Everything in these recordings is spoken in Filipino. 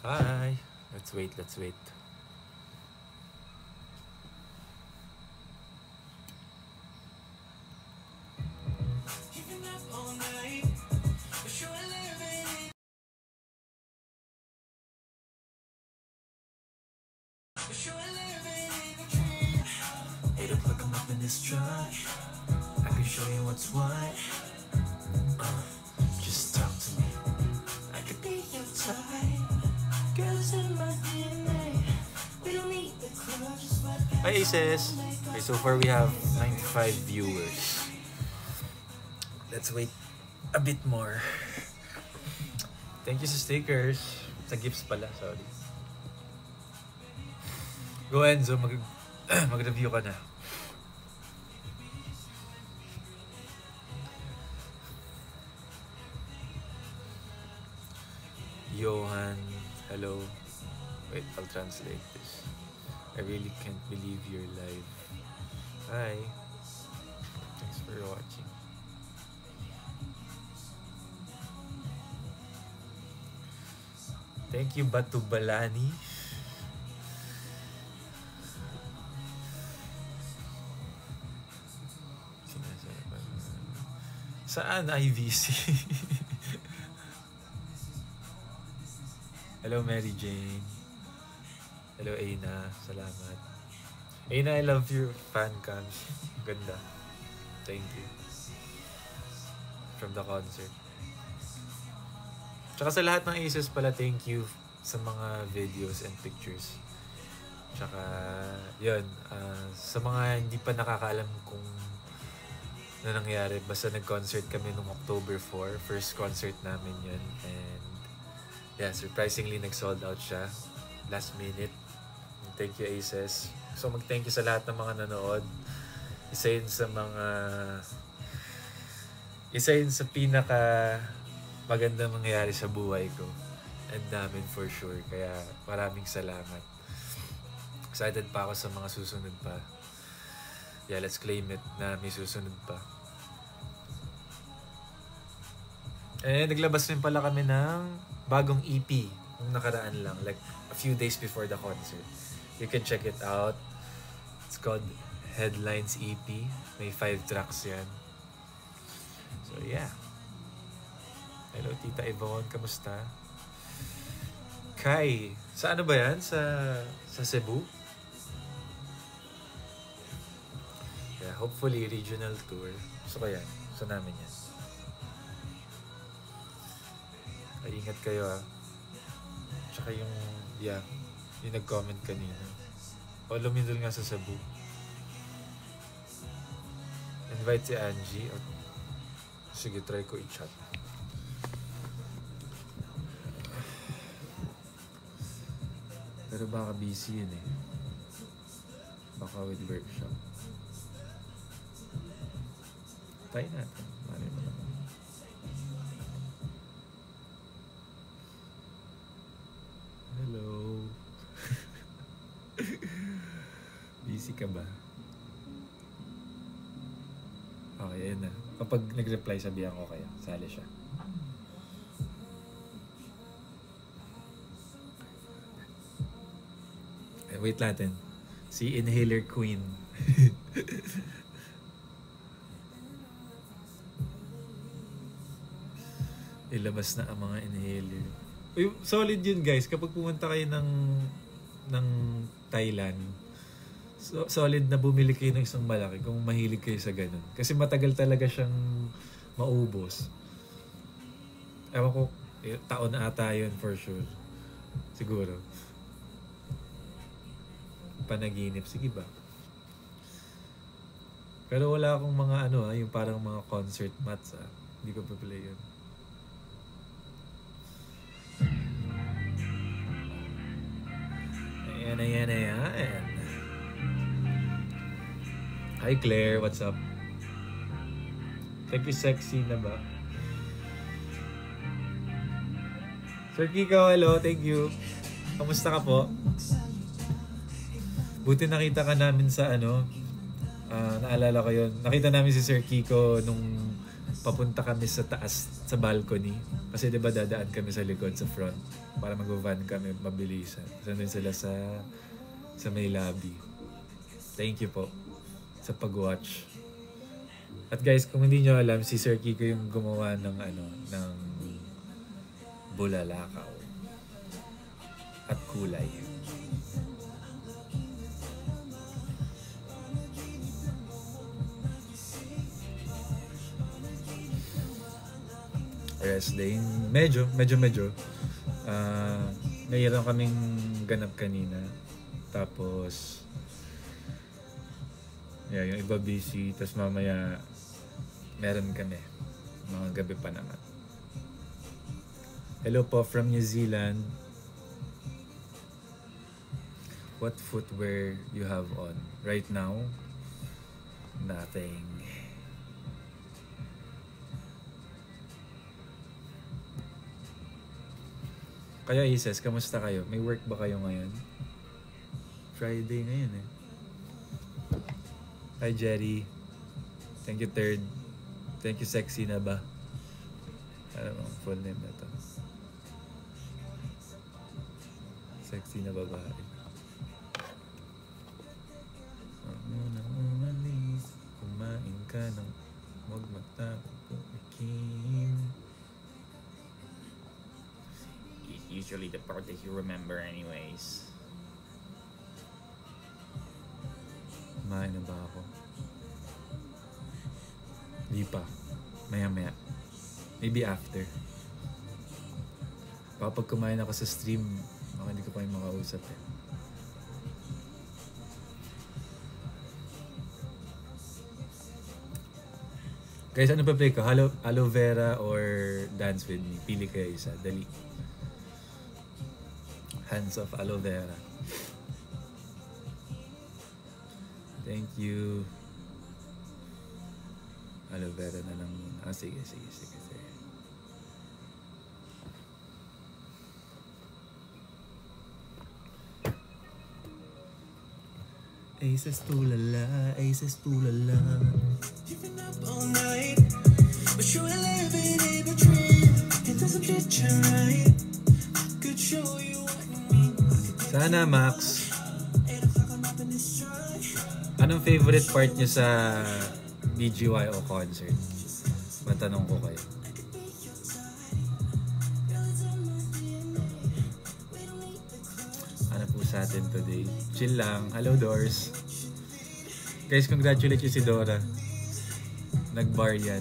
Hi. Let's wait. Hey, look like I'm up in this truck. I can show you what's what. Just talk to me. I could be your type. Girls in my DNA. We don't need the clubs. Hi, Aces. Okay, so far we have 95 viewers. Let's wait a bit more. Thank you sa stickers. Sa gifts pala, sorry. Go Enzo, mag-review ka na. Johan, hello. Wait, I'll translate this. I really can't believe you're live. Hi. Thanks for watching. Thank you, Batu Balani. Saan IVC? Hello, Mary Jane. Hello, Aina. Salamat. Aina, I love your fan cams. Ganda. Thank you. From the concert. Tsaka sa lahat ng Aces pala, thank you sa mga videos and pictures. Tsaka, yun. Sa mga hindi pa nakakaalam kung na nangyari, basta nag-concert kami nung October 4. First concert namin yun. And yeah, surprisingly nag-sold out siya. Last minute. Thank you, Aces. So mag-thank you sa lahat ng mga nanood. Isa yun sa pinaka magandang mangyayari sa buhay ko. And namin for sure. Kaya maraming salamat. Excited pa ako sa mga susunod pa. Yeah, let's claim it na may susunod pa. Eh, naglabas rin pala kami ng bagong EP nung nakaraan lang, like a few days before the concert. You can check it out. It's called Headlines EP. May 5 tracks yan. So yeah. Hello, Tita Yvonne. Kamusta? Kai. Sa ano ba yan? Sa Cebu? Yeah, hopefully regional tour. So yan. So namin yan. Ay, ingat kayo Tsaka yung nag-comment kanina. O, lumindol nga sa Cebu. Invite si Angie. Sige, try ko i-chat. Pero baka busy yun Baka with workshop. Try natin. Mali mo naman. Hello. Busy ka ba? Okay, ayun na. Kapag nag-reply, sabihan ko kaya. Sali siya. Wait natin. Si Inhaler Queen. Ilabas na ang mga inhaler. Uy, solid yun guys. Kapag pumunta kayo ng Thailand, solid na bumili kayo ng isang malaki kung mahilig kayo sa ganun. Kasi matagal talaga siyang maubos. Ewan ko, taon ata yun for sure. Siguro. Panaginip. Sige ba? Pero wala akong mga yung parang mga concert mats Hindi ko pa-play yun. Ayan. Hi Claire, what's up? Thank you, sexy na ba? Sir Kiko, hello, thank you. Kamusta ka po? Buti nakita ka namin sa naalala ko yun. Nakita namin si Sir Kiko nung papunta kami sa taas, sa balcony. Kasi diba dadaan kami sa likod, sa front. Para mag-van kami, mabilisan. So, nandun sila sa may lobby. Thank you po sa pag-watch. At guys, kung hindi nyo alam, si Sir Kiko yung gumawa ng ng bulalakaw at kulay. Rest day. Medyo. Mayroon kaming ganap kanina. Tapos, yung iba busy. Tapos mamaya, meron kami. Mga gabi pa naman. Hello po from New Zealand. What footwear you have on? Right now? Nothing. Kaya Ises, kamusta kayo? May work ba kayo ngayon? Friday ngayon eh. Hi Jerry. Thank you third. Thank you sexy na ba? Ano ang full name na to? Sexy na babae. Kumain ka ng huwag matapos-ikim. Usually the part that you remember anyways. Kumain na ba ako? Hindi pa. Maya-maya. Maybe after. Kapag kumain ako sa stream, baka hindi ko pa yung makausap eh. Guys, ano pa play ko? Aloe Vera or Dance With Me? Pili kayo isa. Dali. Hands of Aloe Vera. Thank you. Aloe Vera na lang muna. Sige. Aces tulala. You've been up all night, but you were living in a dream. It doesn't fit you right. I could show you what you mean. Sana Max. Anong favorite part niyo sa BGYO concert? Matanong ko kayo. Ano po sa atin today? Chill lang. Hello Doors. Guys, congratulate you si Dora. Nag-bar yan.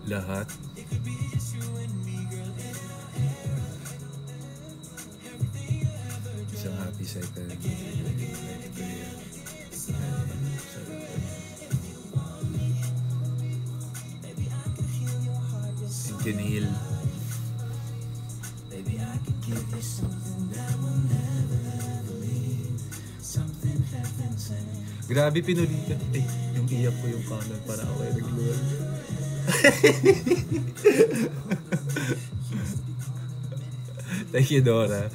Lahat. Isang happy cycle. Thank you, Neil. Grabe pinulitan. Yung iyak ko yung kanan para ako ay nagluwal. Thank you, Dora.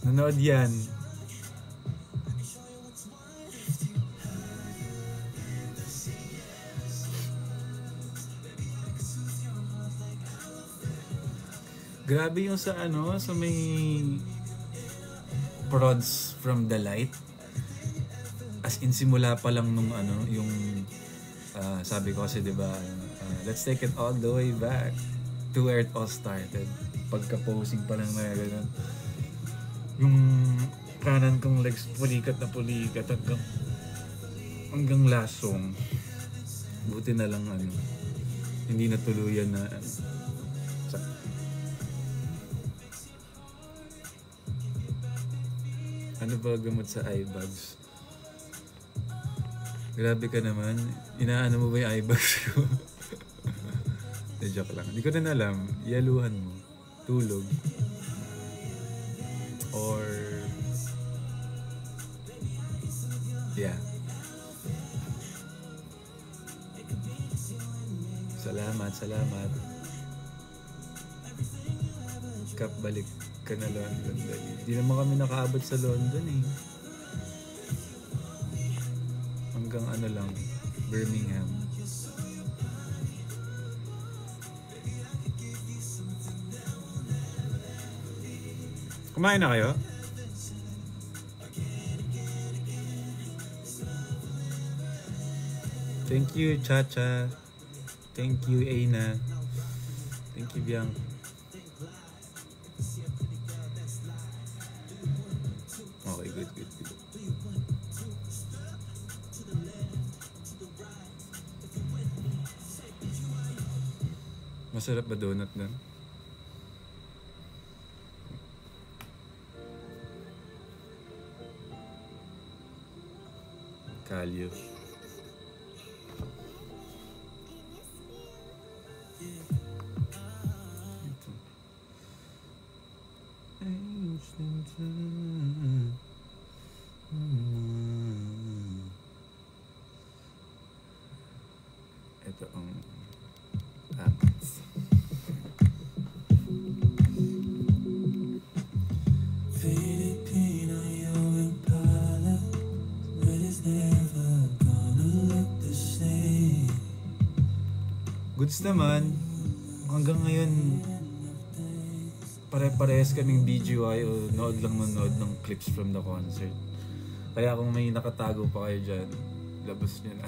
Nanood yan. Grabe yung sa sa may prods from the light. As in simula pa lang nung yung sabi ko kasi 'di ba, let's take it all the way back to where it all started. Pagka-posing pa lang na ganun. Yung kanan kong legs pulikat hanggang last song. Buti na lang hindi na tuluyan na ano ba gamot sa eye bags? Grabe ka naman. Inaano mo ba yung eye bags ko? Joke lang. Hindi ko na alam. Yaluhan mo. Tulog. Or yeah. Sa Salamat. Kap, balik ka na London. Hindi naman kami nakaabot sa London eh. Hanggang ano lang, Birmingham. Kumain na kayo? Thank you, Chacha. Thank you, Aina. Thank you, Biang. Okay, good. Masarap ba donut na? Kalyo. Ito ang Filipino, you're Impala, but it's never gonna look the same. goods naman. Hanggang ngayon, pare-parehas kaming BGY o nood ng clips from the concert. Kaya kung may nakatago pa kayo dyan, labas nyo na.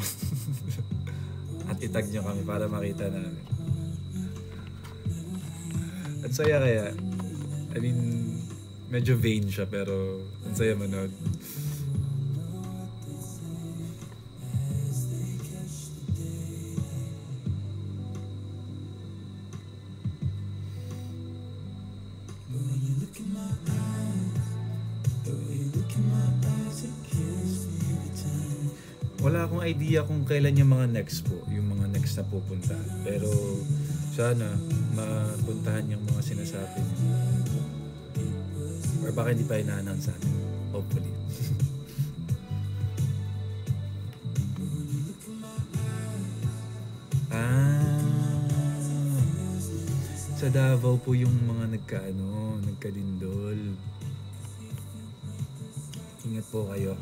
At itag nyo kami para makita namin. At saya kaya. I mean, medyo vain siya pero ang saya manood. Wala akong idea kung kailan yung mga next po, yung mga next na pupunta. Pero sana mapuntahan yung mga sinasabi niyo. Or baka hindi pa ina-announce sa amin. Hopefully. Sa Davao po yung mga nagkalindol. Ingat po kayo.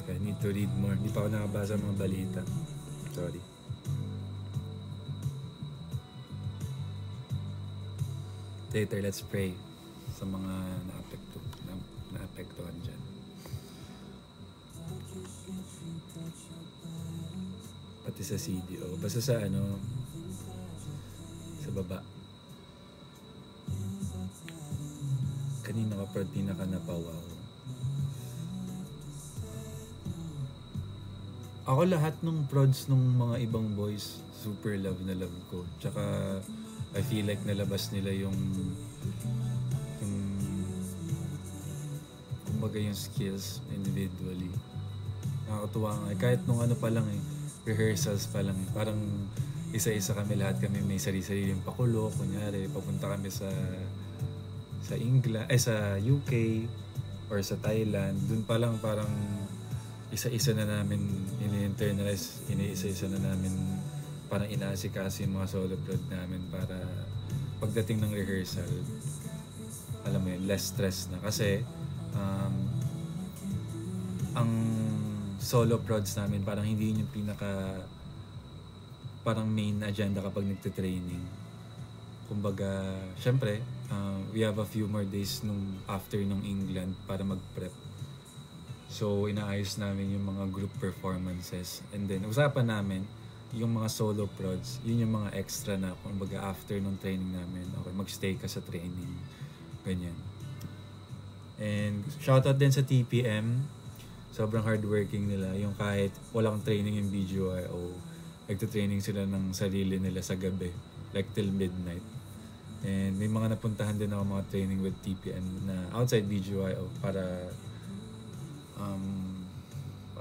I need to read more. Hindi pa ako nakabasa ng mga balita. Sorry. Later, let's pray sa mga naapektuhan dyan. Pati sa CDO. Basta sa sa baba. Kanina ka pa pinaka napawaw. Ako lahat nung prods nung mga ibang boys, super love na love ko. Tsaka I feel like nalabas nila yung kumbaga yung skills individually. Nakakatuwa nga. Kahit nung pa lang rehearsals pa lang. Parang isa-isa kami, lahat kami may sarili-sariling pakulo. Kunyari, papunta kami sa England, sa UK or sa Thailand. Dun pa lang parang isa-isa na namin ini-internalize, isa-isa na namin parang inaasikaso yung mga solo prod namin para pagdating ng rehearsal, alam mo yun, less stress na. Kasi ang solo prods namin parang hindi yun yung parang main agenda kapag nagte-training. Kumbaga, syempre, we have a few more days after nung England para mag-prep. So, inaayos namin yung mga group performances. And then, usapan namin yung mga solo prods. Yun yung mga extra na, kumbaga, after nung training namin. Okay, magstay ka sa training. Ganyan. And, shoutout din sa TPM. Sobrang hardworking nila. Yung kahit walang training yung BGYO, nagtitraining sila ng sarili nila sa gabi. Like, till midnight. And, may mga napuntahan din ako mga training with TPM na outside BGYO para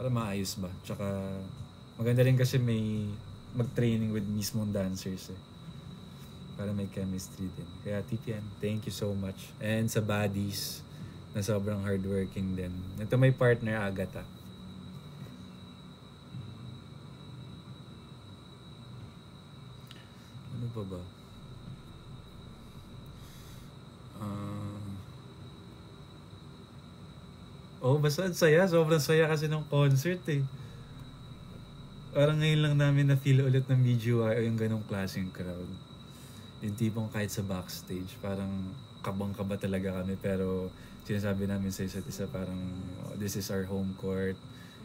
maayos ba. Tsaka maganda rin kasi may mag-training with mismong dancers para may chemistry din. Kaya TPM, thank you so much. And sa buddies na sobrang hardworking din. Ito may partner, Agatha. Ano pa ba? Basta ang saya. Sobrang saya kasi ng concert eh. Parang ngayon lang namin na-feel ulit ng BGY o yung ganong klaseng crowd. Yung tipong kahit sa backstage, parang kabang-kaba talaga kami. Pero sinasabi namin sa isa't isa parang, this is our home court,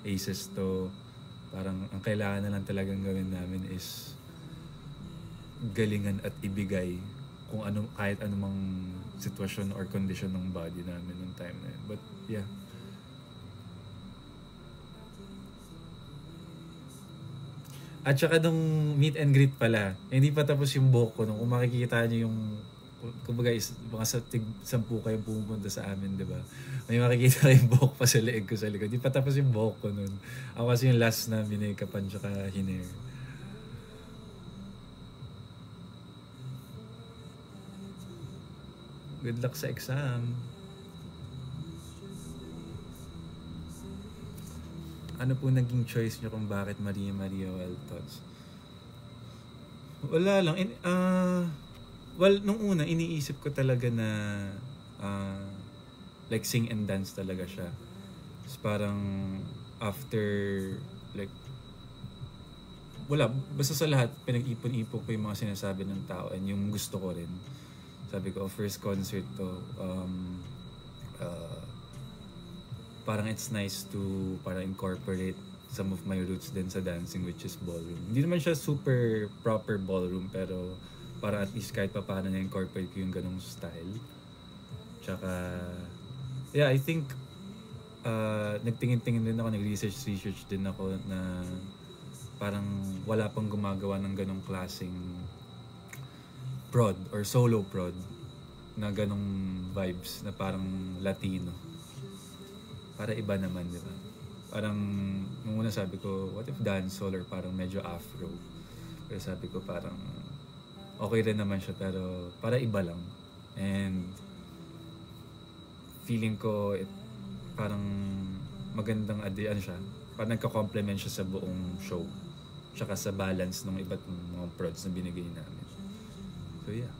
aces to. Parang ang kailangan na lang talagang gawin namin is galingan at ibigay kung ano, kahit anumang sitwasyon or condition ng body namin nung time na yun. But yeah. At saka nung meet and greet pala, hindi pa tapos yung buhok ko. Nung kung makikita niyo yung, kumbaga mga 10 kayong pumupunta sa amin, di ba? May makikita kayong buhok pa sa leeg ko sa likod. Hindi pa tapos yung buhok ko nun. Ako kasi yung last na minake-upan tsaka hinair. Good luck sa exam. Ano po naging choice nyo kung bakit Maria Maria Wild Thoughts? Wala lang. Well, nung una, iniisip ko talaga na like sing and dance talaga siya. Tapos parang after like wala, basta sa lahat pinag-ipon-ipon ko yung mga sinasabi ng tao and yung gusto ko rin. Sabi ko, first concert to, parang it's nice to parang incorporate some of my roots din sa dancing, which is ballroom. Hindi naman siya super proper ballroom, pero para at least kahit pa paano na-incorporate ko yung ganong style. Tsaka, yeah, I think nagtingin-tingin din ako, nag-research din ako na parang wala pang gumagawa ng ganong klaseng prod or solo prod na ganong vibes na parang Latino. Para iba naman, di ba? Parang, nung una sabi ko, what if dancehall or parang medyo afro? Pero sabi ko parang, okay rin naman siya pero para iba lang. And, feeling ko, parang magandang ano siya. Parang nagka-complement siya sa buong show. Tsaka sa balance ng iba't mga prods na binigay namin. So, yeah.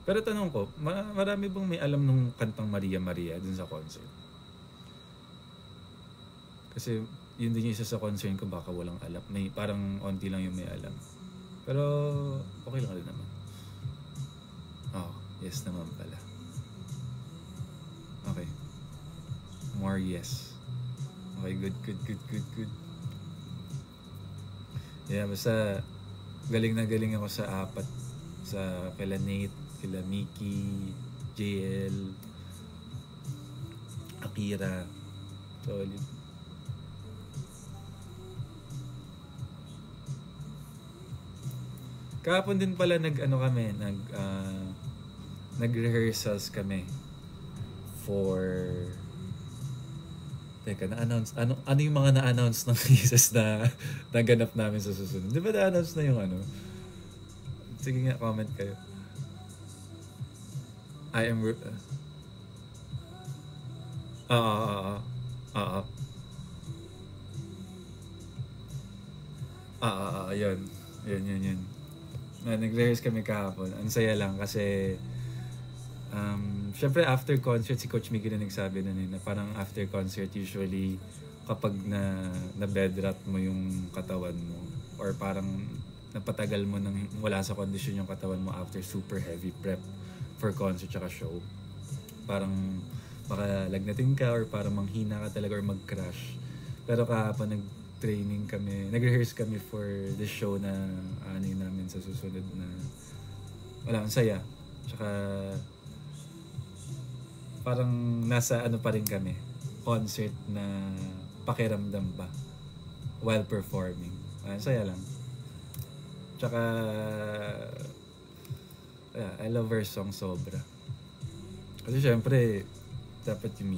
Pero tanong ko, marami bang may alam nung kantang Maria Maria dun sa concert? Kasi yun din yung isa sa concern ko, baka walang alam. May, parang onti lang yung may alam. Pero okay lang din naman. Oh, yes naman pala. Okay. More yes. Okay, good. Yeah, basta galing na galing ako sa apat. Sa kila Nate, kila Mickey, JL, Akira. Solid. Kahapon din pala nag-rehearsals kami for na-announce ano yung mga na-announce ng cases na naganap namin sa susunod. Di ba na-announce na yung ano? Sige nga, comment kayo. I am yun. Nag-rehearse kami kahapon. Ang saya lang kasi syempre after concert si Coach Miggy na nagsabi na parang after concert usually kapag na bed rot mo yung katawan mo or parang napatagal mo nang wala sa kondisyon yung katawan mo after super heavy prep for concert tsaka show, parang baka lagnatin ka or parang manghina ka talaga or mag-crash. Pero kahapon nag-training kami, nag-rehearse kami for the show na namin sa susunod na wala, ang saya. Tsaka parang nasa ano pa rin kami, concert na pakiramdam ba while performing. Saya lang. Tsaka I love her song sobra. Kasi syempre dapat kayo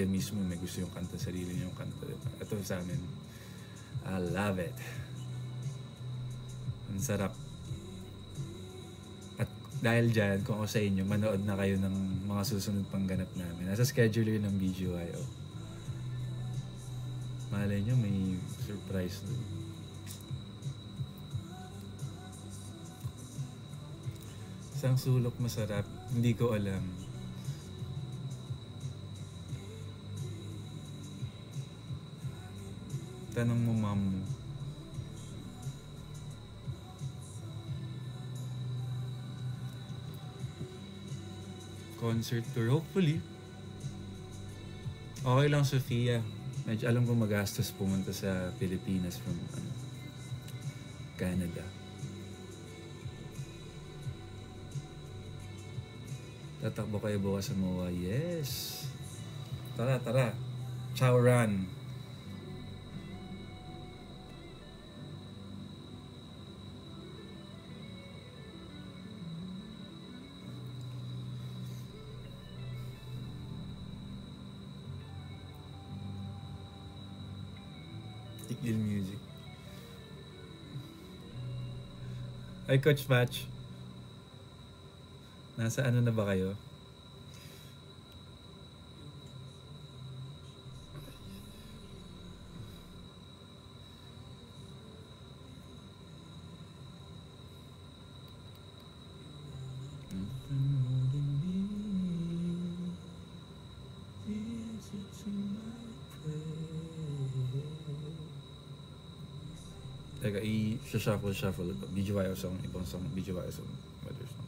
mismo may gusto yung kanta, sarili niyo yung kanta, diba? Ito sa amin, I love it. Ang sarap. At dahil dyan, kung ako sa inyo, manood na kayo ng mga susunod pang ganap namin. Nasa schedule yun ng BGYO. Malay nyo, may surprise doon. Isang sulok masarap, hindi ko alam. Tanong mo, mom mo. Concert tour, hopefully. Okay lang, Sofia. Medyo alam ko magastos pumunta sa Pilipinas from Canada. Tatakbo kayo bukas sa MOA? Yes! Tara, tara. Ciao, Ran. Tigil music. Ay, Coach Match. Nasa ano na ba kayo? Teka, i-shuffle. BGYO song, ibang song, BGYO song, other song.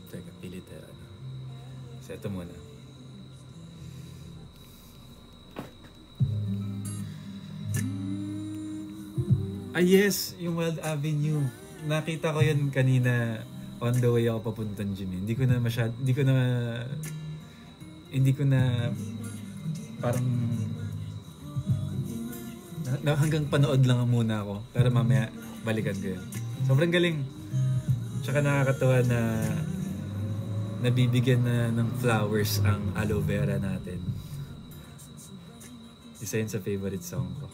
Teka, pilit ano. So, ito muna. Ah yes, yung Wild Avenue. Nakita ko yun kanina on the way ako papuntang gym. Hindi ko na parang hanggang panood lang muna ako. Pero mamaya balikan ko yun. Sobrang galing. Tsaka nakakatawa na nabibigyan na ng flowers ang aloe vera natin. Isa yun sa favorite song ko.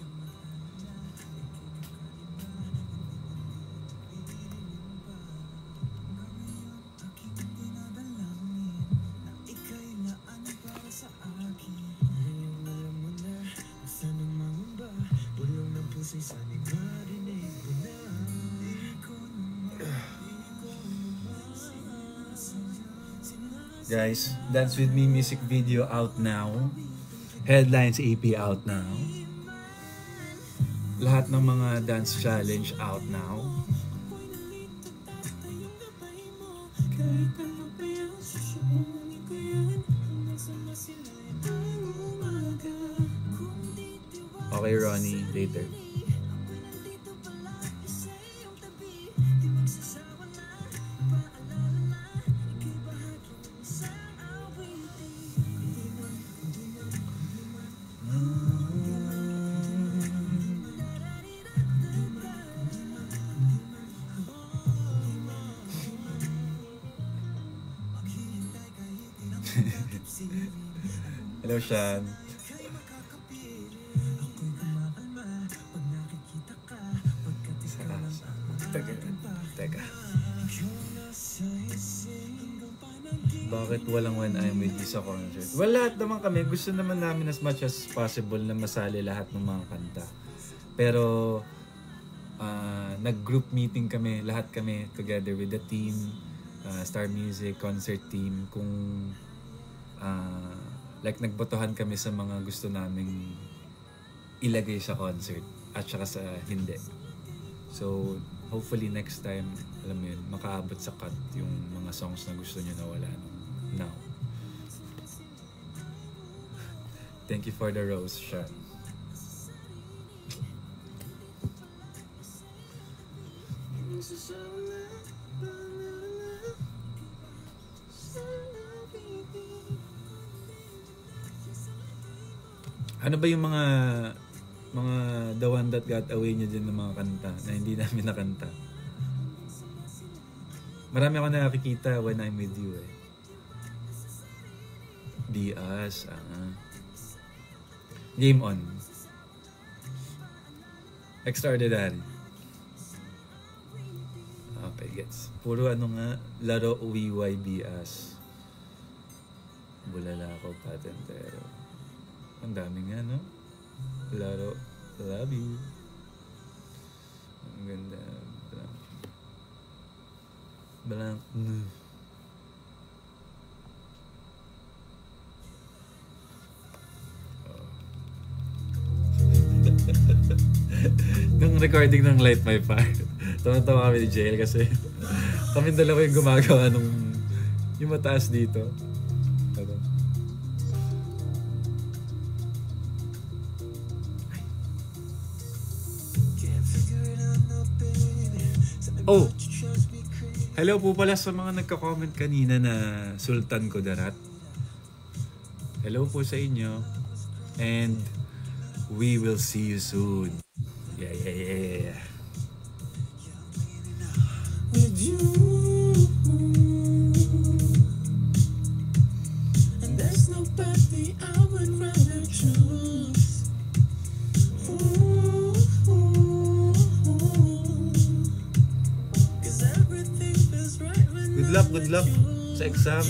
Guys, Dance With Me music video out now. Headlines EP out now. Lahat ng mga dance challenge out now. Okay, Ronnie, later. Hello, Sean. Teka. Bakit walang When I'm With You sa concert? Well, lahat naman kami. Gusto naman namin as much as possible na masali lahat ng mga kanta. Pero, nag-group meeting kami. Lahat kami together with the team. Star Music, concert team. Kung like nagbotohan kami sa mga gusto naming ilagay sa concert at saka sa hindi. So, hopefully next time, alam mo yun, makaabot sa cut yung mga songs na gusto nyo na wala now. Thank you for the rose, Sean. Ano ba yung mga The One That Got Away niya dyan ng mga kanta na hindi namin nakanta? Marami ako nakikita when I'm with you eh. Be us. Game on. Extraordinary. Okay, gets. Puro ano nga, laro uwiway be us. Bulala ako patentero. Ang dami nga, no? Laro, love you. Ang ganda. Blank. Nung recording ng Light My Fire, tawa-tawa kami ni JL kasi kami dalawa yung gumagawa nung yung mataas dito. Oh! Hello po pala sa mga nagka-comment kanina na Sultan Kudarat. Hello po sa inyo. And we will see you soon. Yeah. With you, and there's nobody I would rather choose. Ooh, 'cause everything feels right when Good luck sa exam.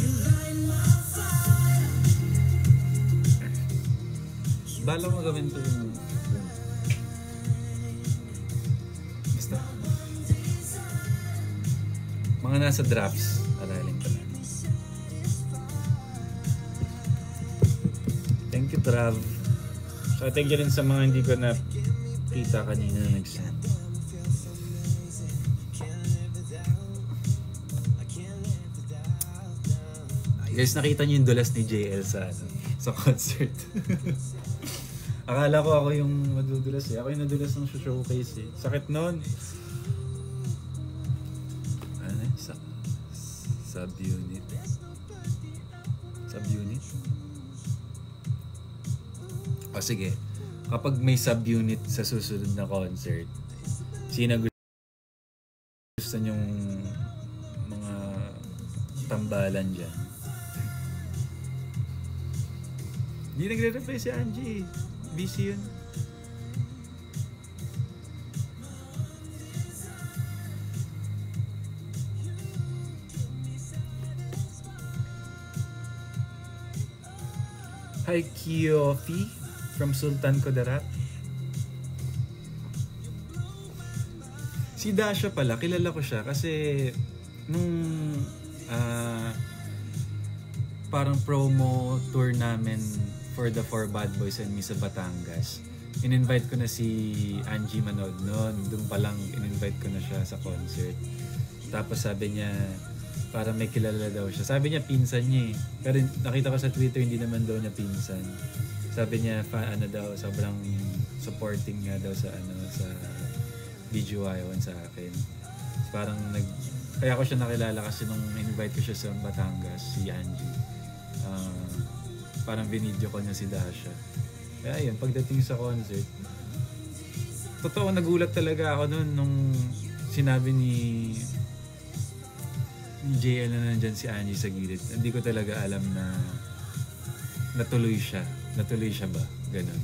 Bala mo gawin to yung basta mga nasa drafts, aralin ko na. Thank you, Trav. So thank you rin sa mga hindi ko na kita kanina na nag-send. Guys, nakita niyo yung dulas ni JL sa concert. Akala ko ako yung madudulas eh. Ako yung nadulas ng showcase eh. Sakit nun. Ano eh? Subunit. Subunit? O sige. Kapag may subunit sa susunod na concert, sino gusto nyong mga tambalan dyan? Hindi nagre-reply si Angie. Busy yun. Hi, Kiofi from Sultan Kudarat. Si Dasha pala, kilala ko siya kasi nung parang promo tour namin for the Four Bad Boys and Me sa Batangas. In-invite ko na si Angie manood noon. Doon pa lang in-invite ko na siya sa concert. Tapos sabi niya, para may kilala daw siya. Sabi niya pinsan niya eh. Pero nakita ko sa Twitter, hindi naman daw niya pinsan. Sabi niya, sobrang supporting nga daw sa BGY1 sa akin. Parang kaya ko siya nakilala kasi nung invite ko siya sa Batangas, si Angie. Parang binidyo ko niya si Dasha. Kaya yun, pagdating sa concert, totoo nagulat talaga ako noon nung sinabi ni JL na nandyan si Angie sa gilid. Hindi ko talaga alam na natuloy siya. Natuloy siya ba? Ganon.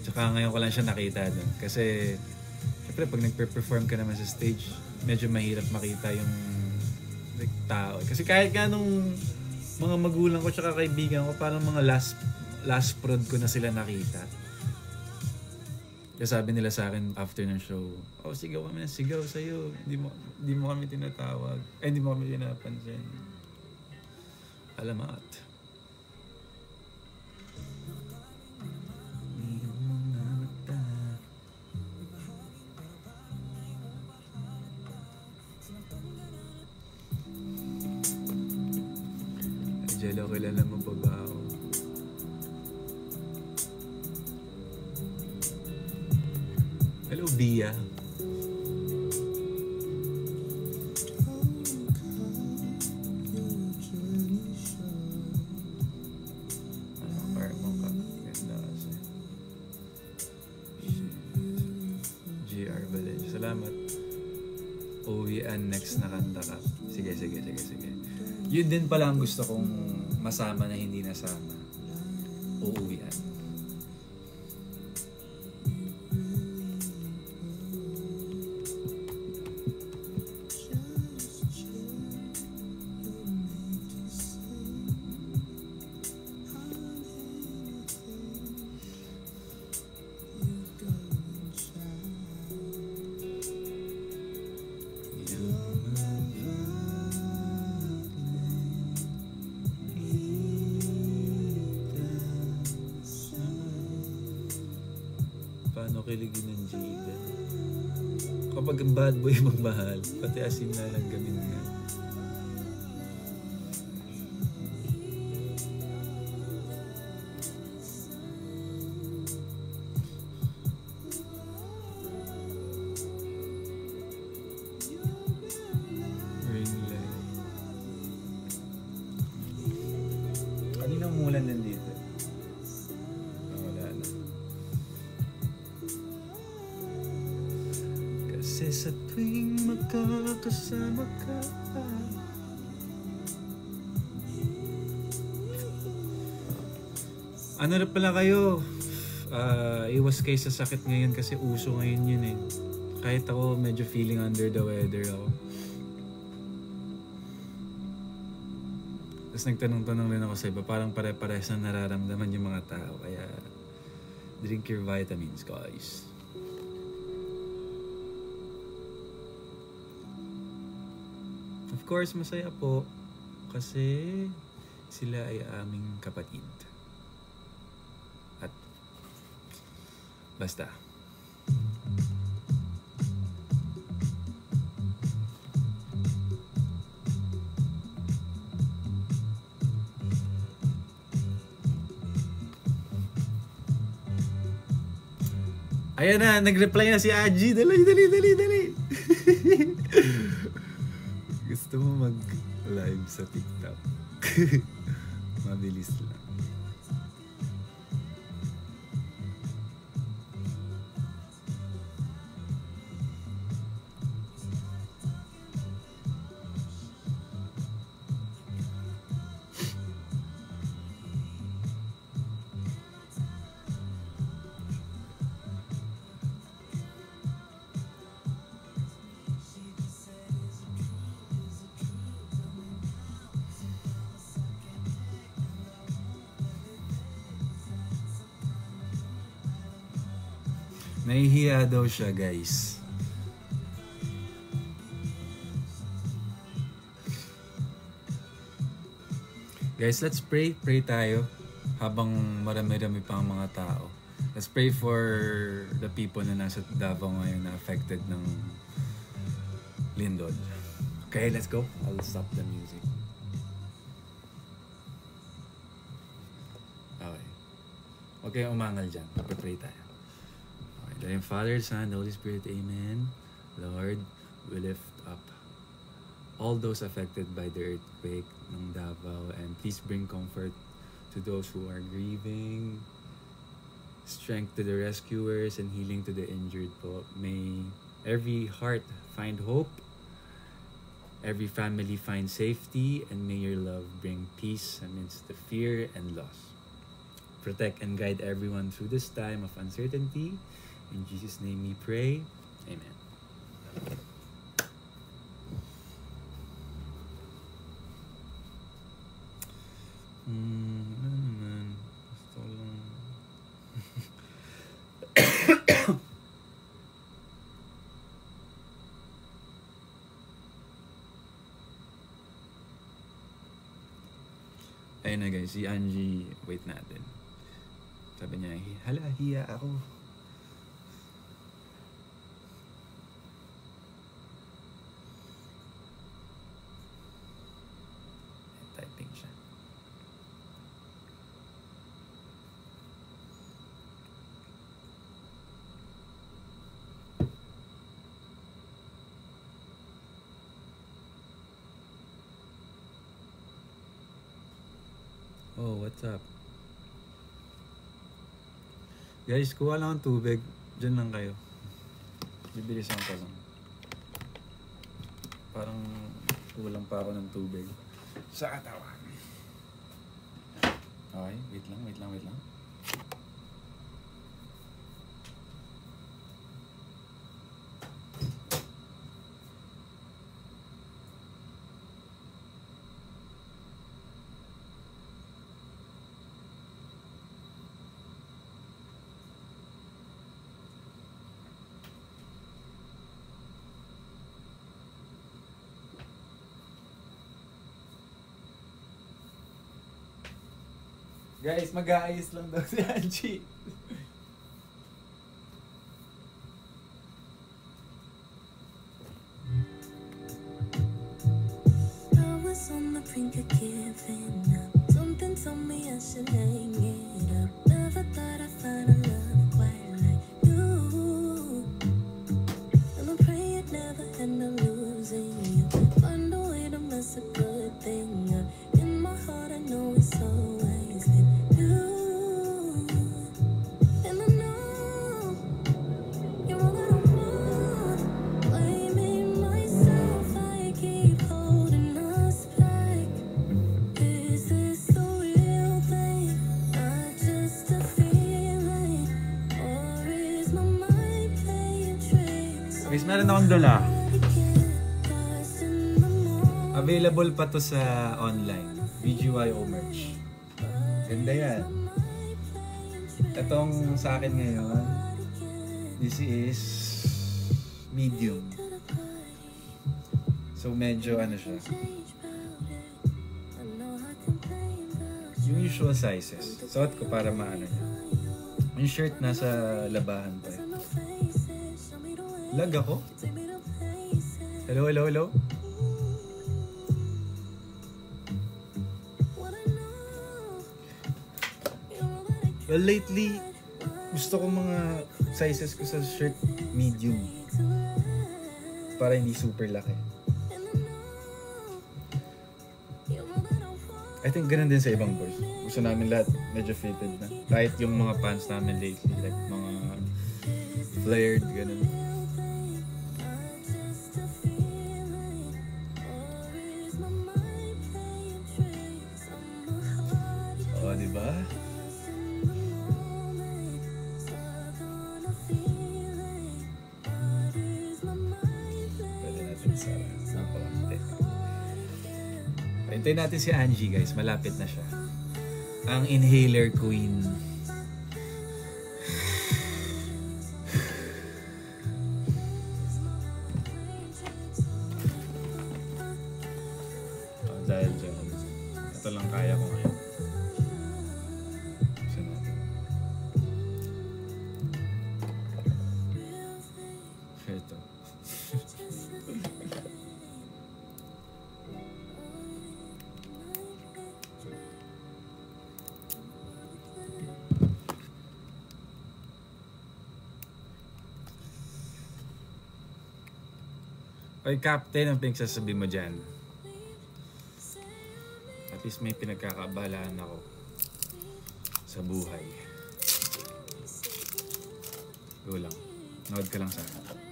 Tsaka ngayon ko lang siya nakita doon. Kasi, syempre pag nagpe-perform ka naman sa stage, medyo mahirap makita yung tao. Kasi kahit nga nung mga magulang ko tsaka kaibigan ko, parang mga last prod ko na sila nakita. Kaya sabi nila sa akin after ng show, oh sigaw kami, sigaw sa'yo. Hindi mo kami tinatawag. Hindi mo kami pinapansin. Alamat. Jello, kilala mo pa ba ako? Hello, Bia. GR Valencia. Salamat. Uwian next na kanta ka. Sige. Yun din pala ang gusto kong masama na hindi nasama. Uuwian. Paano kiligin ng Jada? Kapag ang bad boy magmahal, pati asin na lang gamin nga. Ring light. Kanina umulan din dito. Wala na. Kasi sa tuwing magkakasama ka, ano na pala kayo? Iwas kayo sa sakit ngayon kasi uso ngayon yun eh. Kahit ako medyo feeling under the weather ako. Tapos nagtanong-tanong rin ako sa iba, parang pare-pares na nararamdaman yung mga tao. Kaya drink your vitamins, guys. Of course, masaya po kasi sila ay aming kapatid. At basta. Ayan na, nag-reply na si Aji. Dali. Gusto mo mag-live sa TikTok? Mabilis lang. Nahihiya daw siya, guys. Guys, let's pray. Pray tayo habang marami-rami pang mga tao. Let's pray for the people na nasa Davao ngayon na affected ng lindol. Okay, let's go. I'll stop the music. Okay. Okay, umangal dyan. Pray tayo. In the name of Father, Son, Holy Spirit, Amen. Lord, we lift up all those affected by the earthquake ng Davao, and please bring comfort to those who are grieving, strength to the rescuers, and healing to the injured po. May every heart find hope, every family find safety, and may your love bring peace amidst the fear and loss. Protect and guide everyone through this time of uncertainty. In Jesus' name we pray. Amen. Ano naman? Gusto ko lang... Ayun na guys, si Angie, wait natin. Sabi niya, hala, hiya ako. Typing siya. Oh, what's up? Guys, kuha lang ang tubig. Diyan lang kayo. Bibilisan ko lang. Parang kulang pa ako ng tubig sa katawan. Okay, wait lang. Guys, mag-aayos lang daw si Angie. I was on the brink of giving up. Something told me I should hang it up. Never thought I'd find a love quite like you. And I pray it never end up losing you. Find a way to mess a good thing up. In my heart I know it's always been you. And I know you're all that I want. Blaming myself, I keep holding us back. Is this the real thing? Not just a feeling? Or is my mind playing tricks? Guys, meron akong dala. Somebody get lost in the moment. Available pa to sa online. BGYO merch. Ganda yan. Itong sa akin ngayon, this is medium. So medyo ano siya. Yung usual sizes. Suot ko para maano niya. Yung shirt nasa labahan pa eh. Lag ako? Hello? Well, lately, gusto ko mga sizes ko sa shirt medium. Para hindi super laki. I think ganun din sa ibang boys. Gusto namin lahat medyo fitted na. Kahit yung mga pants namin lately, like mga flared, ganun. Oh, diba? Pwede natin isara ng konti. Hintayin natin si Angie, guys. Malapit na siya. Ang inhaler queen. Oh, dahil dyan. Ito lang kaya ko ngayon. Buksan natin. Ito. Oy, Captain, ang pinagsasabi mo dyan? At least may pinagkakabalaan ako sa buhay. Go lang. Nood ka lang sa akin.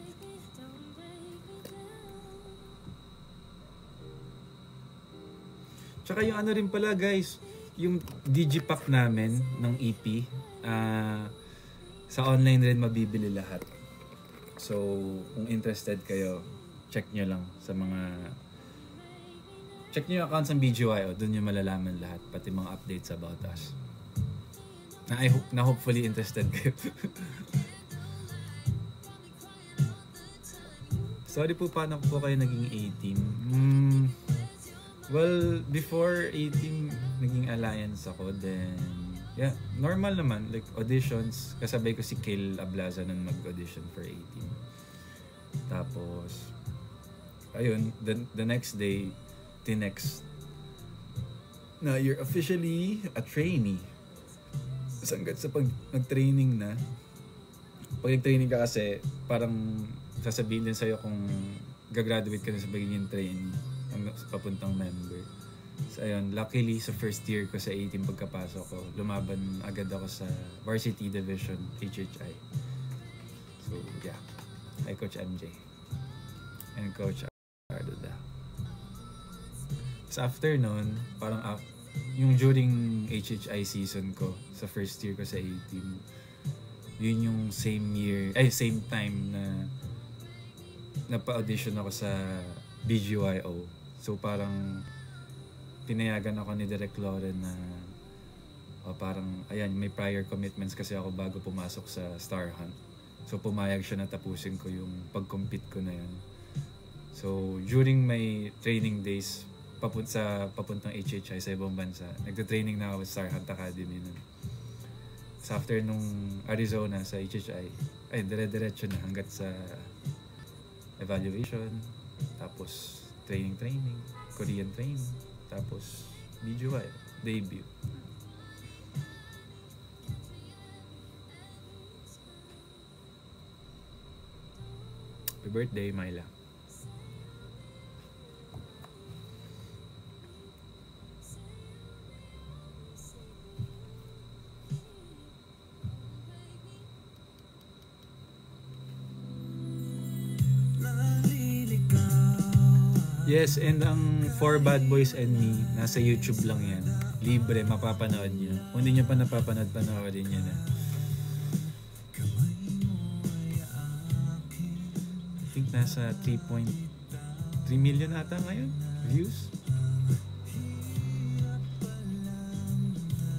Tsaka yung ano rin pala, guys, yung digipack namin ng EP, sa online rin mabibili lahat. So, kung interested kayo, check nyo lang sa mga... Check nyo yung accounts ng BGYO, doon nyo malalaman lahat, pati mga updates about us. Na hopefully interested kayo. Sorry po, paano po kayo naging A-team? Well, before A-team, naging alliance ako, then... Yeah, normal naman, like auditions. Kasabay ko si Kale Ablaza nun mag-audition for A-team. Tapos... Ayun, the next day, tinext na you're officially a trainee. Hanggat sa pag nag-training na, pag nag-training ka kasi, parang sasabihin din sa'yo kung gagraduate ka na sa pagiging trainee, papuntang member. So ayun, luckily sa first year ko sa A-team pagkapasok ko, lumaban agad ako sa varsity division, HHI. So yeah, hi Coach MJ and Coach Arduda. So after nun, parang yung during HHI season ko, sa first year ko sa A-Team, yun yung same time na napa-audition ako sa BGYO. So parang pinayagan ako ni Direk Loren na parang ayan, may prior commitments kasi ako bago pumasok sa Star Hunt. So pumayag siya na tapusin ko yung pag-compete ko na yun. So during my training days papuntang HHI sa ibang bansa, nagte-training na ako sa Star Hunt Academy nun. So after nung Arizona sa HHI, ay dire-diretso na hanggat sa evaluation, tapos training, Korean training, tapos BGY, debut. Happy birthday, Myla. Yes, and ang For Bad Boys and Me, nasa YouTube lang yan. Libre, mapapanood nyo. Kung hindi nyo pa napapanood, panoorin nyo na. I think nasa 3.3 million ata ngayon views.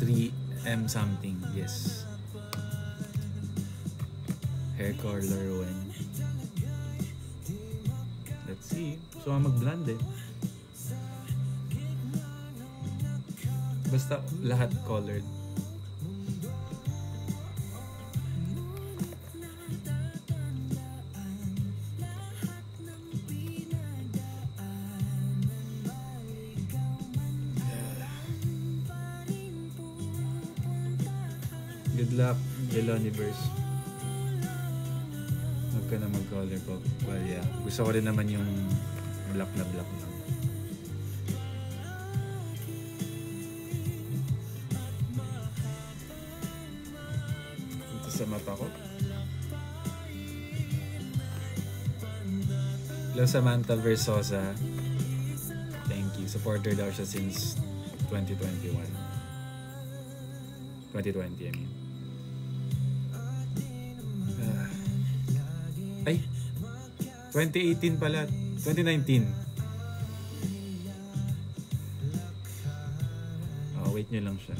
3M something, yes. Hair color when. Let's see. So, mag-blend eh. Basta lahat colored. Good luck, Jeloniverse. Huwag ka na mag-color ko. Well, yeah. Gusto ko rin naman yung black na black lang. Ito sa mata ko. Hello, Samantha Versosa. Thank you. Supporter daw siya since 2021. 2020, I mean. Ay! 2018 pala. 2019. Wait nyo lang siya.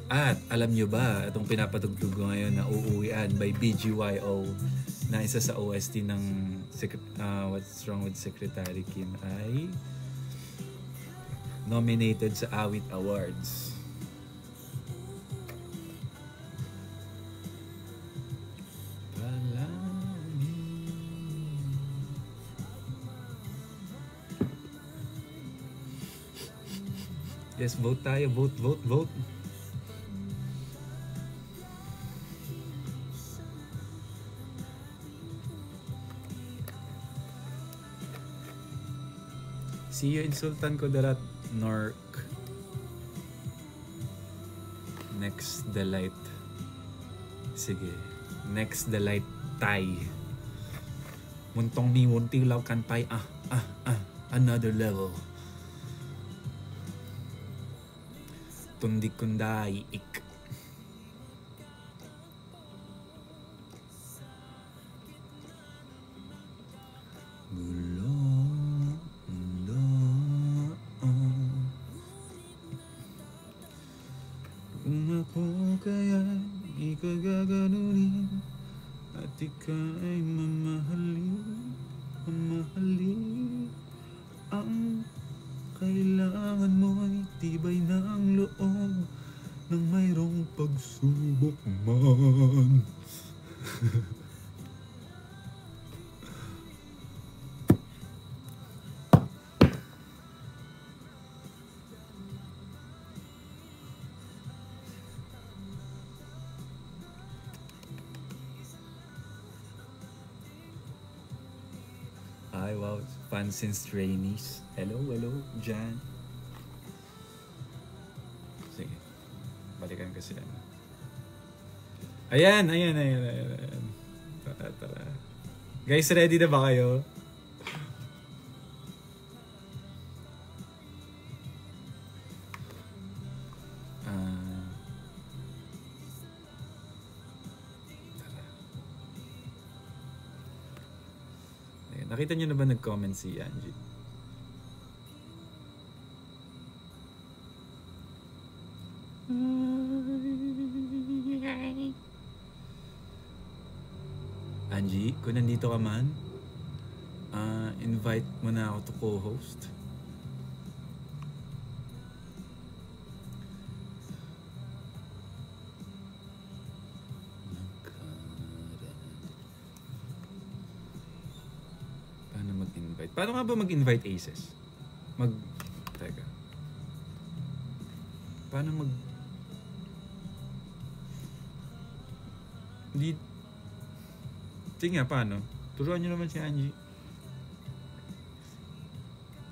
At alam nyo ba, itong pinapatugtog ko ngayon na Uuwian by BGYO na isa sa OST ng What's Wrong with Secretary Kim ay nominated sa Awit Awards. Yes, vote tayo. Vote. See you in Sultan Kudarat, Nork. Next the light. Sige. Next the light Thai. Muntong ni munting law kan pai. Another level. Tundik kundai ik. Kung ako kaya ikagaganunin at ika'y mamahalin ang kailangan mo'y tibay ng loob nang mayroong pagsubok man. Ay, wow. Fun since trainees. Hello, Jan. Sige. Balikan ko sila. Ayan. Tara. Guys, ready na ba kayo? Nakita niyo na ba nag-comment si Angie? Angie, kung nandito ka man, invite mo na ako to co-host. Paano mag-invite? Paano nga ba mag-invite Aces? Teka. Paano Hindi... Sige nga, paano? Turuan nyo naman si Angie.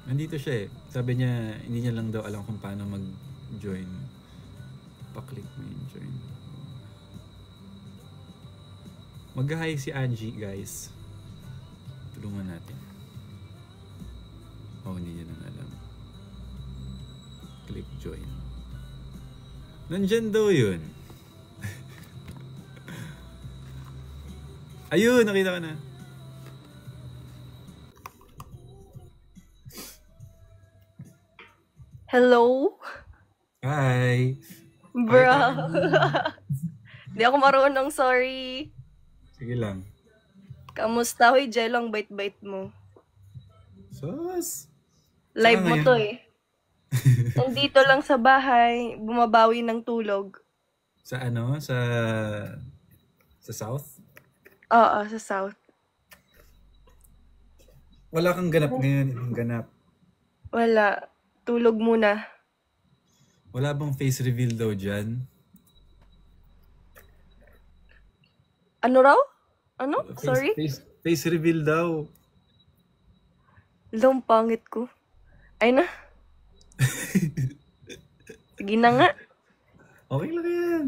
Nandito siya eh. Sabi niya, hindi niya lang daw alam kung paano mag-join. Pa-click mo yung join. Mag-hi si Angie, guys. Tulungan natin. Hindi niya lang alam. Click join. Nandyan daw yun. Ayun, nakita ka na. Hello? Hi! Bro. Di ako marunong, sorry. Sige lang. Kamusta? Hoy, Jelong, bait-bait mo. Sus! Live Saan mo ngayon? to eh. Nandito lang sa bahay, bumabawi ng tulog. Sa ano? Sa South? Oo, sa South. Wala kang ganap ngayon. Yung ganap. Wala. Tulog muna. Wala bang face reveal daw dyan? Ano raw? Ano? Sorry? Face reveal daw. Long pangit ko. Ay na. Sige na nga. Okay lang yan.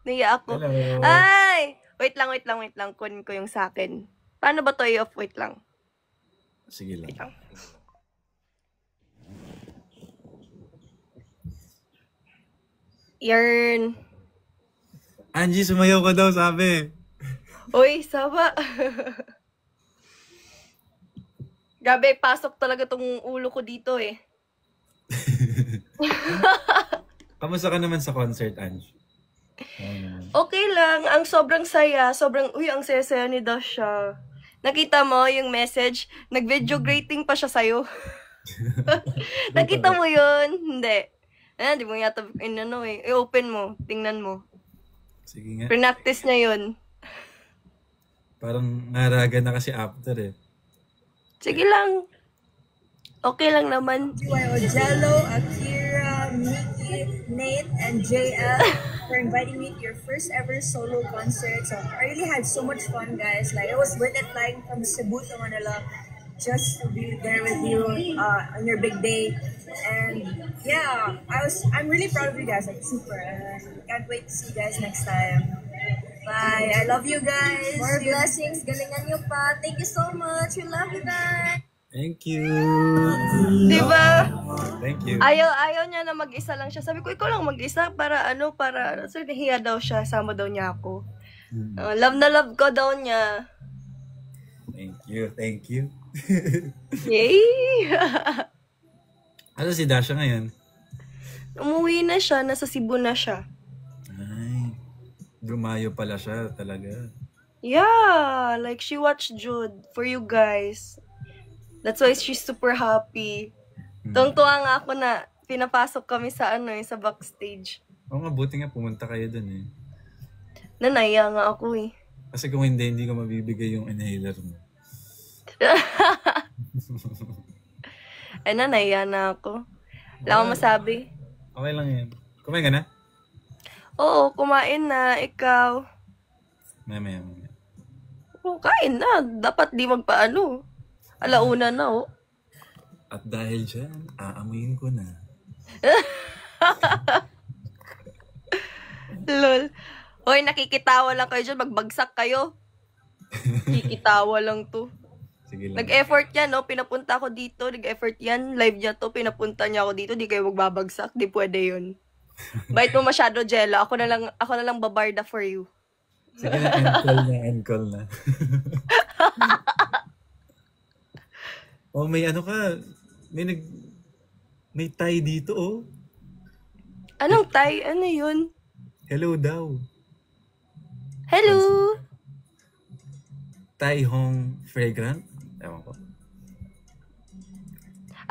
Naiya ako. Hello. Ay! Wait lang. Kunin ko yung sa akin. Paano ba to i-off? Wait lang. Sige lang. Wait lang. Yarn. Angie, sumayaw ka daw, sabi. Uy, saba. Gabi, pasok talaga tong ulo ko dito eh. Kamusta ka naman sa concert, Angie? Okay lang. Ang sobrang saya. Ang saya-saya ni Dasha. Nakita mo yung message? Nag-video greeting pa siya sa'yo. Nakita mo yun? Hindi. Di mo yata i-open mo. Tingnan mo. Sige nga. Practice niya yun. Parang naraga na kasi after eh. Sige lang. Okay lang naman. Jello, Akira, Nikki, Nate, and JL for inviting me to your first ever solo concert. So I really had so much fun, guys. Like, it was worth it flying from Cebu to Manila just to be there with you on your big day. And yeah, I'm really proud of you guys. Like, super. Can't wait to see you guys next time. Bye. I love you guys. More blessings. Galingan niyo pa. Thank you so much. We love you guys. Thank you. Diba? Thank you. Ayaw niya na mag-isa lang siya. Sabi ko, ikaw lang mag-isa para so nahiya daw siya. Sama daw niya ako. Love na love ko daw niya. Thank you. Yay! Ano si Dasha ngayon? Umuwi na siya. Nasa Cebu na siya. Ay, lumayo pala siya talaga. Yeah! Like, she watched Jude for you guys. That's why she's super happy. Tuwang-tuwa nga ako na pinapasok kami sa sa backstage. Oo nga, buti nga pumunta kayo dun eh. Nanaya nga ako eh. Kasi kung hindi ko mabibigay yung inhaler mo. Ay, nanaya na ako. Wala akong masabi. Okay lang yan. Kumain ka na? Oo, kumain na. Ikaw? Mamaya. Oo, kain na. Dapat di magpaano. Alauna na, oh. At dahil dyan, aamuin ko na. Lol. Hoy, nakikitawa lang kayo dyan. Magbagsak kayo. Kikitawa lang to. Sige lang. Nag-effort yan, no? Pinapunta ako dito. Nag-effort yan. Live niya to. Pinapunta niya ako dito. Di kayo magbabagsak. Di pwede yun. Bait mo masyado, Jello. Ako na lang babarda for you. Sige na, end call na. Oh, may ano ka. May tie dito, oh. Anong Thai? Ano yun? Hello daw. Hello! Tai Hong Fragrant. Ewan ko.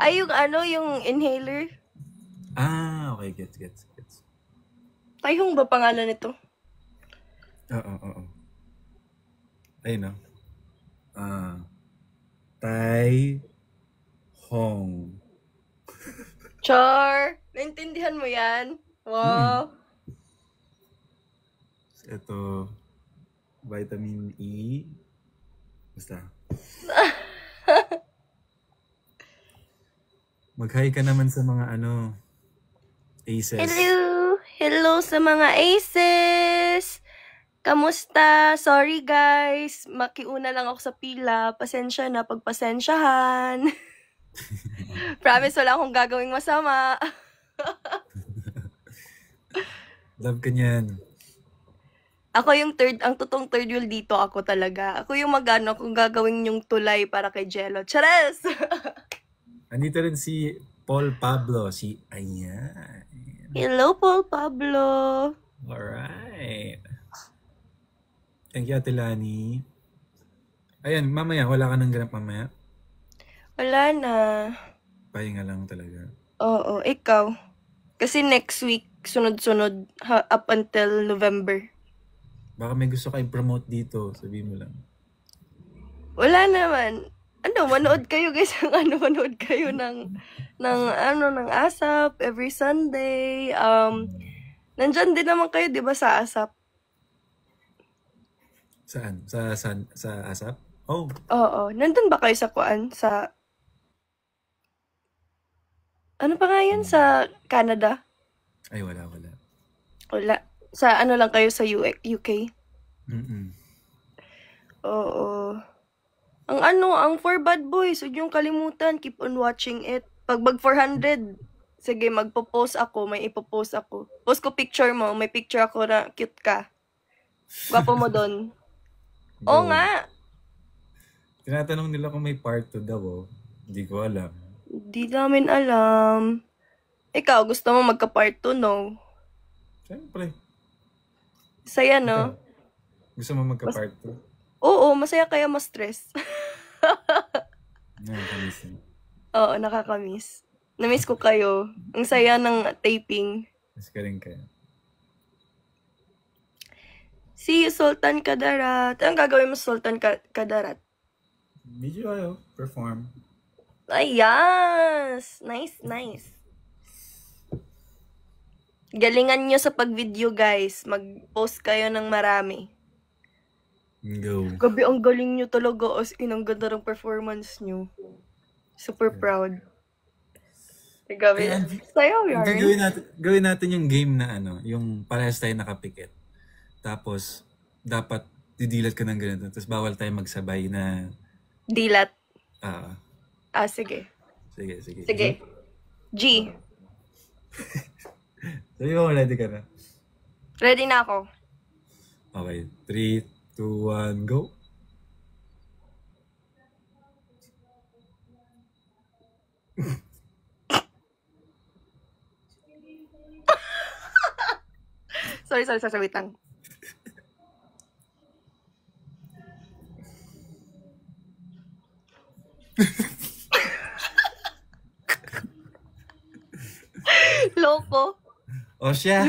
Ay, yung inhaler. Ah, okay. Gets. Tayhong ba pangalan nito? Oo. Ayun, no? Tai Hong. Char! Naintindihan mo yan? Wow! Ito, vitamin E. Basta. Mag-hi ka naman sa mga aces. Hello sa mga aces! Kamusta? Sorry guys. Makiuna lang ako sa pila. Pasensya na pagpasensyahan. Promise wala akong gagawing masama. Love ka niyan. Ako yung ang totoong third wheel dito ako talaga. Ako yung kung gagawin yung tulay para kay Jello. Chares! Andito rin si Paul Pablo. Ayan. Hello, Paul Pablo. Alright. Thank you, Ate Lani. Ayan, mamaya. Wala ka nang ganap mamaya? Wala na. Pahinga lang talaga. Oo, ikaw. Kasi next week, sunod-sunod up until November. Baka may gusto ka i-promote dito. Sabihin mo lang. Wala naman. Manood kayo guys. Manood kayo ng ASAP every Sunday. Nandyan din naman kayo, di ba, sa ASAP? Saan? Sa ASAP? Oh. Oo. Nandun ba kayo sa kuan? Ano pa nga yun? Sa Canada? Ay, wala. Wala. Sa lang kayo sa UK? Mm-mm. Oo. Ang For Bad Boys, huwag yung kalimutan. Keep on watching it. Pag 400, sige, magpo-post ako. May ipopost ako. Post ko picture mo. May picture ako na cute ka. Gwapo mo doon. Oo nga. Tinatanong nila kung may part 2 daw, oh. Hindi ko alam. Di namin alam. Ikaw, gusto mo magka-part 2, no? Siyempre. Saya, no? Gusto mo magka-part 2? Oo, masaya kaya mas stress. Nakakamiss. Oo, nakakamiss. Namiss ko kayo. Ang saya ng taping. Mas ka rin kaya. See you, Sultan Kadarat. Anong gagawin mo, Sultan Kadarat? Medyo perform. Ay, yes! Nice. Galingan nyo sa pag-video, guys. Mag-post kayo ng marami. Go. Gabi, ang galing nyo talaga. As in, ang ganda ng performance nyo. Super proud. Gabi. Sayo, yarn. Gawin natin yung game na yung parehas tayo nakapikit. Tapos, dapat didilat ka ng ganito. Tapos, bawal tayo magsabay na... Dilat. Sige. Sige. G. Sabi mo, ready ka na? Ready na ako. Okay. 3, 2, 1, go. Sorry, wait lang. Loko. O siya.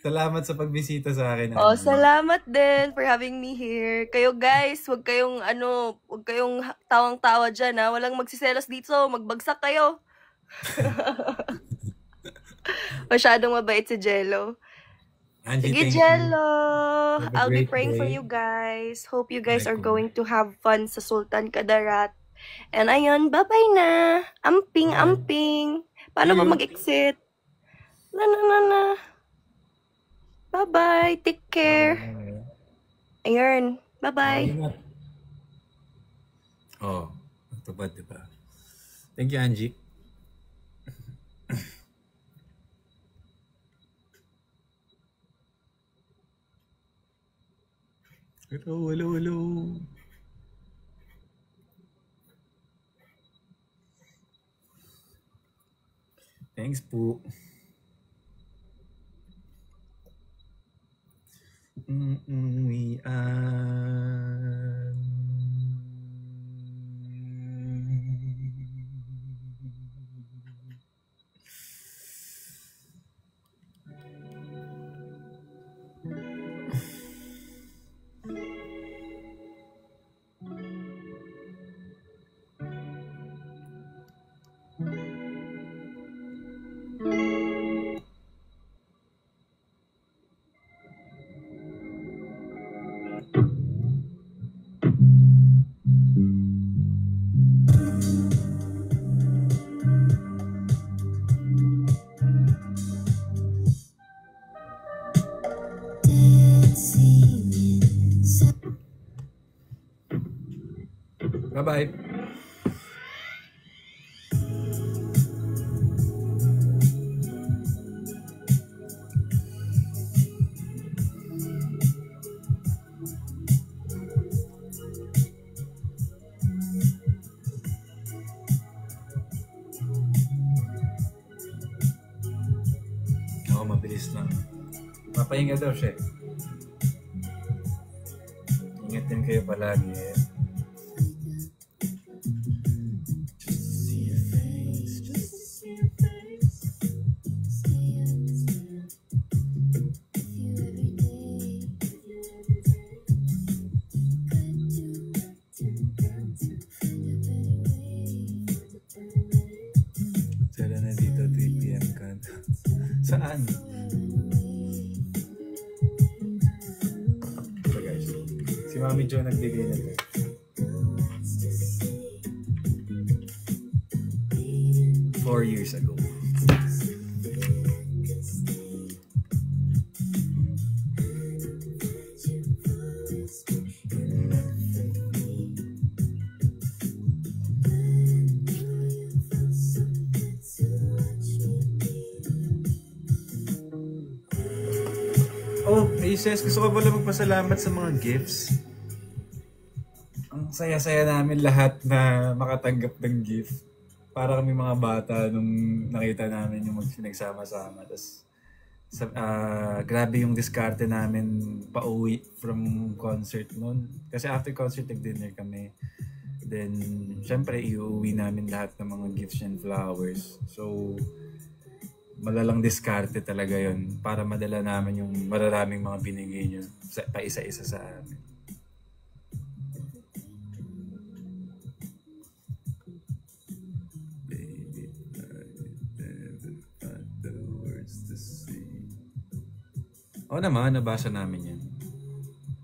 Salamat sa pagbisita sa akin. Salamat din for having me here. Kayo guys, wag kayong tawang-tawa dyan, ha. Walang magsiselos dito, magbagsak kayo. Masyadong mabait si Jello. Angie, Sige, Jello. I'll be great praying for day. you guys. Hope you guys are going to have fun sa Sultan Kadarat. And ayun, bye-bye na. Amping. Paano ba mag-exit? Na. Bye-bye. Take care. Ayun. Bye-bye. Ingat. Oh, natupad, diba? Thank you, Angie. Hello. Thanks po. Bye-bye. Oo, mabilis lang. Papahinga daw siya. Ingat din kayo palagi. Sala na dito, 3 p.m. ka. Saan? So guys, si Mami Jo nagbigay na to. Four years ago. Oh, Aces, gusto ko pala magpasalamat sa mga gifts. Ang saya-saya namin lahat na makatanggap ng gift. Para kami mga bata nung nakita namin yung pinagsama-sama. Tapos, grabe yung diskarte namin pauwi from concert noon. Kasi after concert, nag-dinner kami. Then, syempre, iuwi namin lahat ng mga gifts and flowers. So, malalang diskarte talaga yon para madala namin yung mararaming mga binigay nyo pa isa-isa sa amin. Baby, I never find the words to say. Oo naman, nabasa namin yan.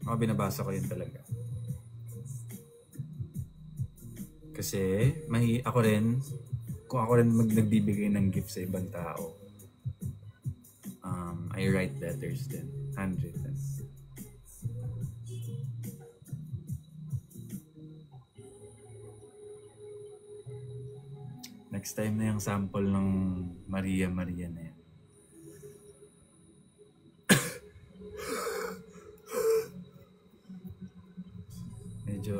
Binabasa ko yun talaga. Kasi, ako rin, kung ako rin nagbibigay ng gift sa ibang tao, I write letters din, handwritten. Next time na yung sample ng Maria na yan. Medyo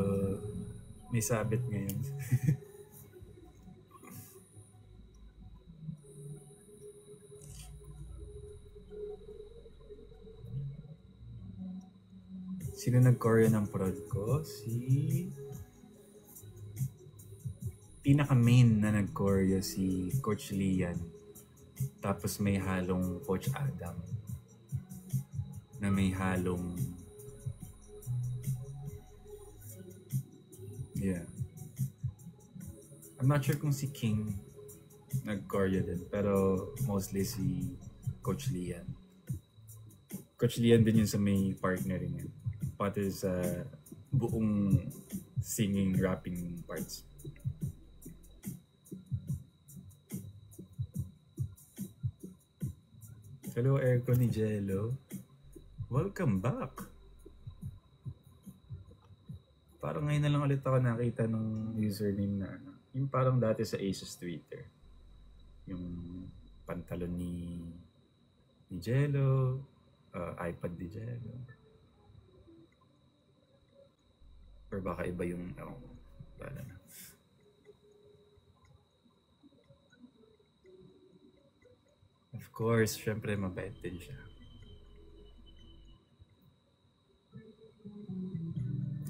may sabit ngayon. Sino nag-choreo ng prod ko? Pinaka-main na nag-choreo si Coach Lian. Tapos may halong Coach Adam. Na may halong... Yeah. I'm not sure kung si King nag-choreo din. Pero mostly si Coach Lian. Coach Lian din yun sa may partnering yun. Pati sa buong singing, rapping parts. Hello, aircon ni Jello. Welcome back. Parang ngayon na lang ulit ako nakita ng username na ano. Yung parang dati sa Asus Twitter. Yung pantalon ni Jello, iPad ni Jello. Or baka iba yung, wala na. Of course, syempre mabait din siya.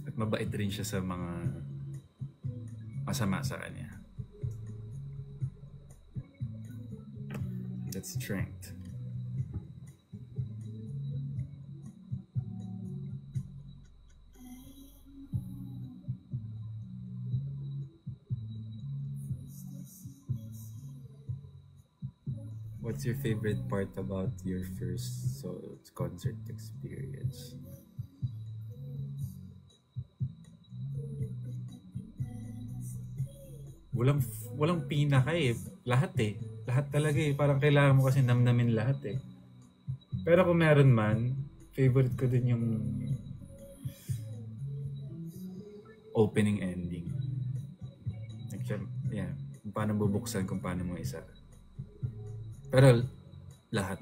At mabait rin siya sa mga masama sa kanya. That's strength. What's your favorite part about your first concert experience? Walang pinaka eh. Lahat eh. Lahat talaga eh. Parang kailangan mo kasi namnamin lahat eh. Pero kung meron man, favorite ko din yung opening ending. Like, yeah. Kung paano bubuksan, kung paano mo isa. Pero lahat.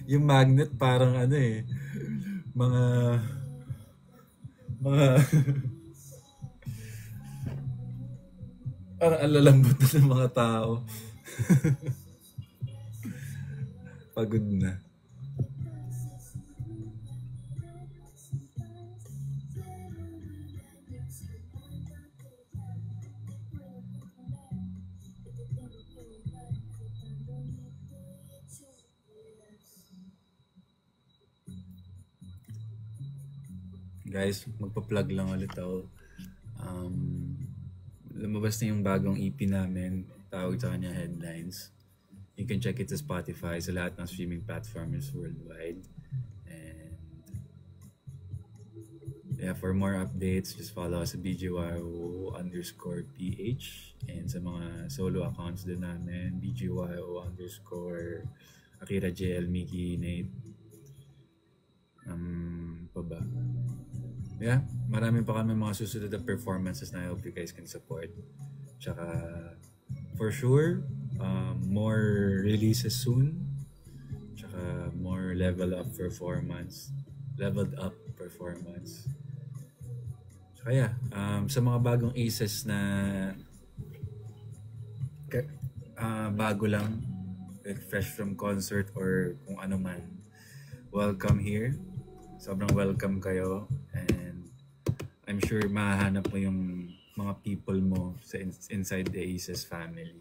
Yung magnet parang ano eh. Mga parang alalambot na ng mga tao. Pagod na. Guys, magpa-plug lang ulit ako. Lumabas na yung bagong EP namin. Tawag sa kanya Headlines. You can check it sa Spotify, sa lahat ng streaming platforms worldwide. And yeah, for more updates, just follow us sa BGYO_PH. And sa mga solo accounts din namin, BGYO_Akira JL, Mickey, Nate. Pa ba? Yeah, marami pa kami mga susunod na performances na I hope you guys can support. Tsaka, for sure, more releases soon. Tsaka, more leveled up performance. Tsaka yeah, sa mga bagong aces na bago lang, like fresh from concert or kung ano man, welcome here. Sobrang welcome kayo. And I'm sure mahahanap mo yung mga people mo sa inside the Aces family.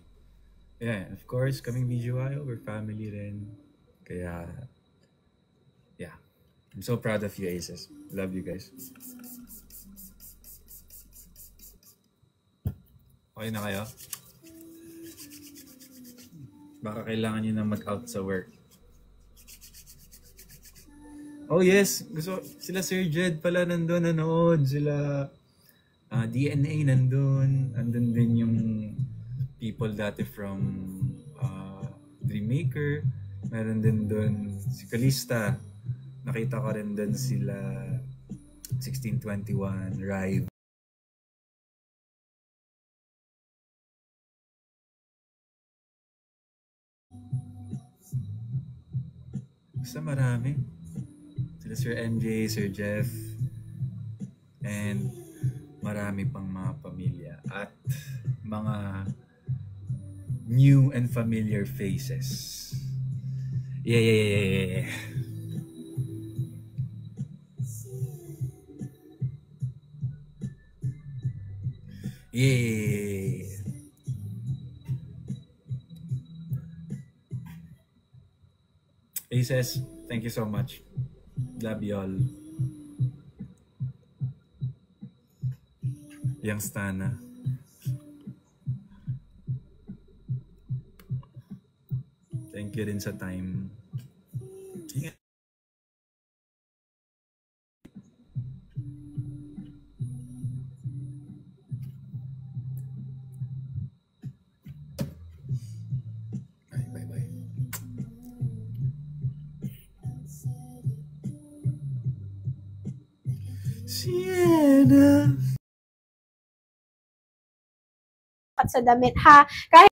Yeah, of course, kaming BGYO, we're family rin. Kaya, yeah. I'm so proud of you, Aces. Love you guys. Okay na kayo? Baka kailangan nyo na mag-out sa work. Oh yes, gusto sila Sir Jed pala nandun nanood, sila DNA nandun, andun din yung people dati from Dreammaker, meron din dun si Kalista, nakita ko rin dun sila 1621, Rive. Basta marami. Sila Sir MJ, Sir Jeff, and marami pang mga pamilya at mga new and familiar faces. Yeah. Yeah. Aces, thank you so much. Love you all. Yang Stana. Thank you rin sa time. Sienna. At sa damit ha. Kahit